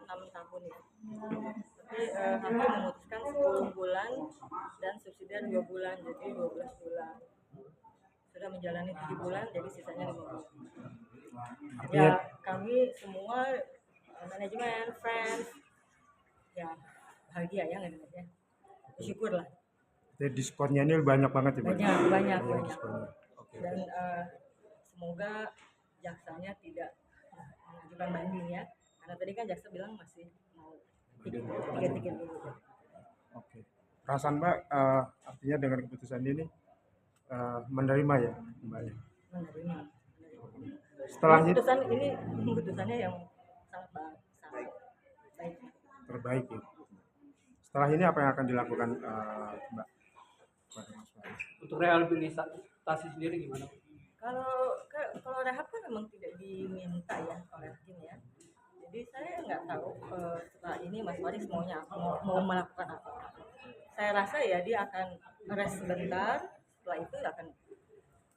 6 tahun ya. Tapi hakim memutuskan 10 bulan dan subsidiar 2 bulan, jadi 12 bulan. Sudah menjalani 7 bulan, jadi sisanya 5 bulan. Ya, kami semua manajemen, fans, ya bahagia ya ngelihatnya. Bersyukur lah. Jadi diskonnya ini banyak banget ya, Mbak? Banyak. Okay. Dan semoga jaksanya tidak mengajukan banding ya. Karena tadi kan jaksa bilang masih mau pikir-pikir dulu. Oke. Perasaan Mbak artinya dengan keputusan ini menerima ya, Mbak? Menerima. Setelah keputusannya yang sangat baik. Terbaik ya. Setelah ini apa yang akan dilakukan Mbak? Untuk rehabilitasi sendiri gimana? Kalau rehab kan memang tidak diminta ya oleh hakim ya. Jadi saya nggak tahu setelah ini Mas Faris maunya mau melakukan apa. Saya rasa ya dia akan rest sebentar, setelah itu akan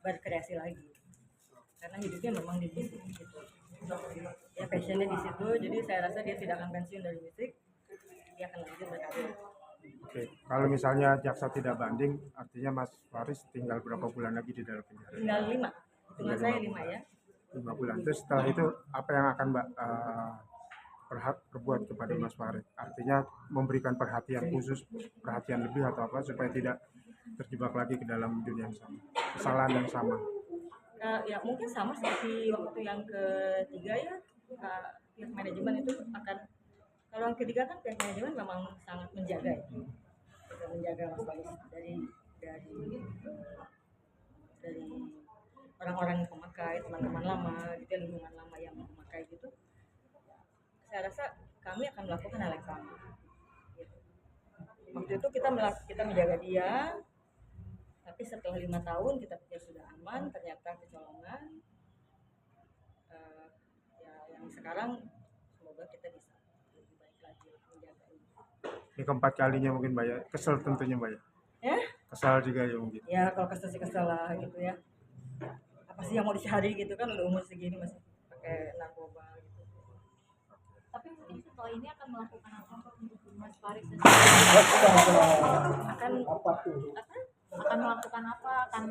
berkreasi lagi. Karena hidupnya memang di musik gitu. Ya passionnya di situ, jadi saya rasa dia tidak akan pensiun dari musik, dia akan lanjut berkarya. Oke, kalau misalnya jaksa tidak banding, artinya Mas Faris tinggal berapa bulan lagi di dalam penjara? Tinggal 5, hitungan saya 5 ya. 5 bulan. Terus setelah itu apa yang akan Mbak perbuat kepada Mas Faris? Artinya memberikan perhatian khusus, perhatian lebih atau apa supaya tidak terjebak lagi ke dalam dunia yang sama, kesalahan yang sama? Ya mungkin sama seperti waktu yang ketiga ya, pihak manajemen itu akan, kalau yang ketiga kan pihak manajemen memang sangat menjaga ya, menjaga Mas Faris dari orang-orang yang pemakai, teman-teman lama gitu, lingkungan lama yang memakai gitu. Saya rasa kami akan melakukan hal yang sama gitu. Waktu itu kita menjaga dia, tapi setelah 5 tahun kita pikir sudah aman, ternyata kecolongan. Ya yang sekarang semoga kita bisa lebih baik lagi menjaga ini. Ini keempat kalinya mungkin Mbak ya, kesel tentunya Mbak ya? Kesal juga ya mungkin? Ya kalau kesel sih kesel lah gitu ya. Apa sih yang mau dicari gitu kan, udah umur segini masih pakai narkoba gitu. Tapi mungkin setelah ini akan melakukan apa Mas Faris? Akan melakukan apa? Akan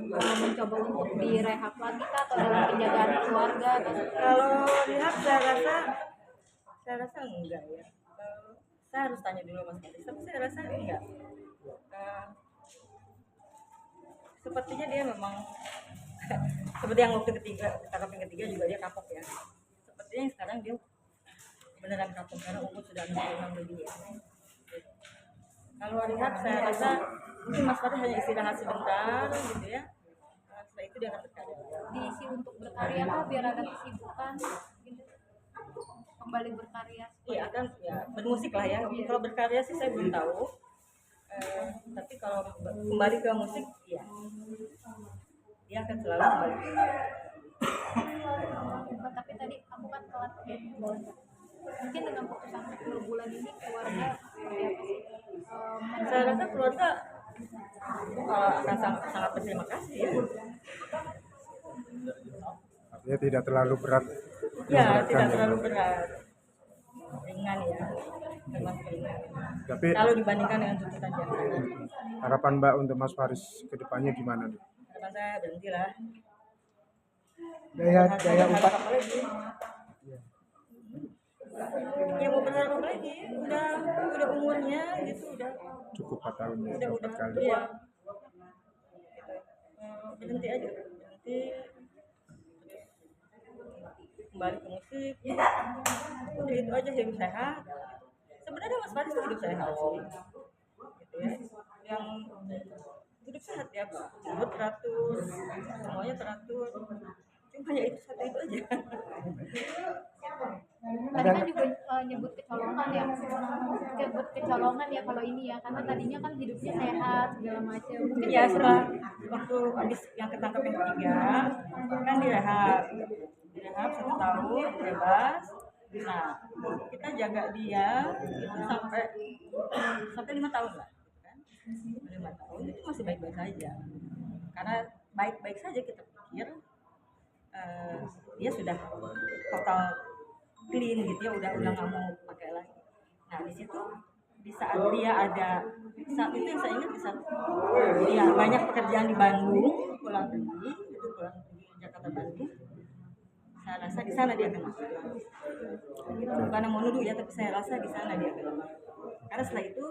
mencoba untuk direhab lagi kah, atau dalam penjagaan keluarga? Kalau rehab saya rasa enggak ya. Saya harus tanya dulu Mas Faris, tapi saya rasa enggak. Sepertinya dia memang seperti yang waktu tangkap yang ketiga juga dia kapok ya. Sepertinya yang sekarang dia beneran kapok karena umur sudah 66 lebih ya. Kalau rehab saya rasa mungkin Mas Faris hanya istirahat sebentar gitu ya. Setelah itu dia akan berkarya. Diisi untuk berkarya apa biar ada kesibukan gitu. Kembali berkarya. Iya akan ya bermusik lah ya. Kalau berkarya sih saya belum tahu. Tapi kalau kembali ke musik ya dia akan selalu kembali. Tapi tadi aku kan telat ya. Mungkin dengan putusan 10 bulan ini keluarga saya rasa keluarga akan sangat berterima kasih ya. Artinya tidak terlalu berat. Ya tidak terlalu berat, ringan ya, termasuk ringan. Tapi kalau dibandingkan dengan tuntutan jaksa. Harapan Mbak untuk Mas Faris kedepannya gimana nih? Harapan saya berhenti lah. Daya upah. Ya mau berharap apa lagi? Udah umurnya gitu udah. Cukup 4 tahun ya. Udah 4 kali. Iya. Berhenti aja, berhenti. Kembali ke musik. Udah itu aja, hidup sehat. Sebenarnya Mas Faris hidup sehat sih. Gitu ya. Yang hidup sehat ya, Pak. Hidup teratur, semuanya teratur. Cuma ya itu satu itu aja. Tadi kan juga nyebut kecolongan ya kalau ini ya, karena tadinya kan hidupnya sehat segala macam. Mungkin ya setelah waktu habis yang ketangkap yang ketiga kan direhab 1 tahun bebas. Nah kita jaga dia itu sampai 5 tahun lah kan. 5 tahun itu masih baik-baik saja, karena baik-baik saja kita pikir dia sudah total clean gitu ya, udah nggak mau pakai lagi Nah di situ di saat dia ada saat itu yang saya ingat di saat dia banyak pekerjaan di Bandung pulang pergi Jakarta Bandung, saya rasa di sana dia kenal. Gitu. Bukan mau nuduh ya, tapi saya rasa di sana dia kenal. Karena setelah itu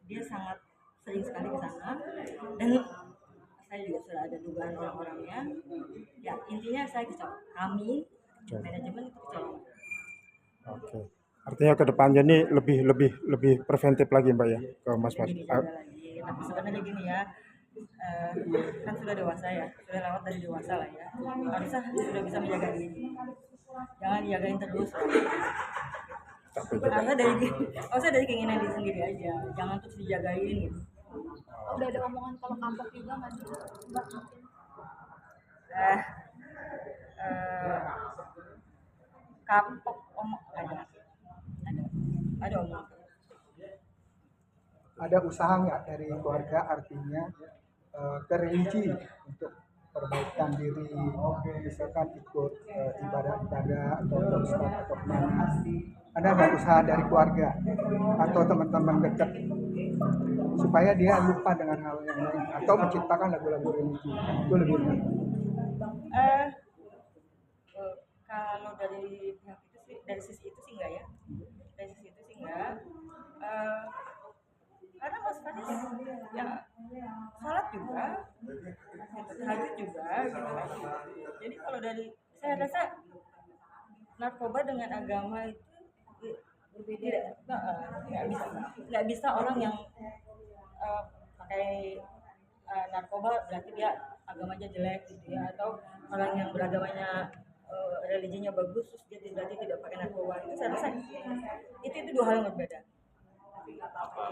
dia sangat sering sekali ke sana dan saya juga sudah ada dugaan orang-orangnya. Ya intinya saya kecewa. Kami manajemen itu kecewa. Oke. Artinya ke depannya ini lebih preventif lagi Mbak ya ke Mas-mas. Lebih dijaga lagi. Tapi sebenarnya gini ya, kan sudah dewasa ya, sudah lewat dari dewasa lah ya. Harusnya sudah bisa menjaga diri. Jangan dijagain terus. Tapi juga Harusnya dari keinginan diri sendiri aja. Jangan terus dijagain gitu. Udah ada omongan kalau kapok juga nggak sih? Eh, kapok omong ada omong. Ada usaha nggak dari keluarga, artinya ke religi untuk perbaikan diri, misalkan ikut ibadah-ibadah atau ke ustaz atau kemana? Ada nggak usaha dari keluarga atau teman-teman dekat supaya dia lupa dengan hal yang lain atau menciptakan lagu-lagu religi? Itu lebih benar. Kalau dari pihak itu sih, dari sisi itu sih enggak ya, dari sisi itu sih enggak. Karena Mas Faris ya sholat juga, tahajud juga gitu kan. Jadi kalau dari saya rasa narkoba dengan agama itu tidak nggak bisa orang yang pakai narkoba berarti dia agamanya jelek gitu ya, atau orang yang beragamanya religinya bagus terus dia berarti tidak pakai narkoba. Itu saya rasa itu dua hal yang berbeda. apa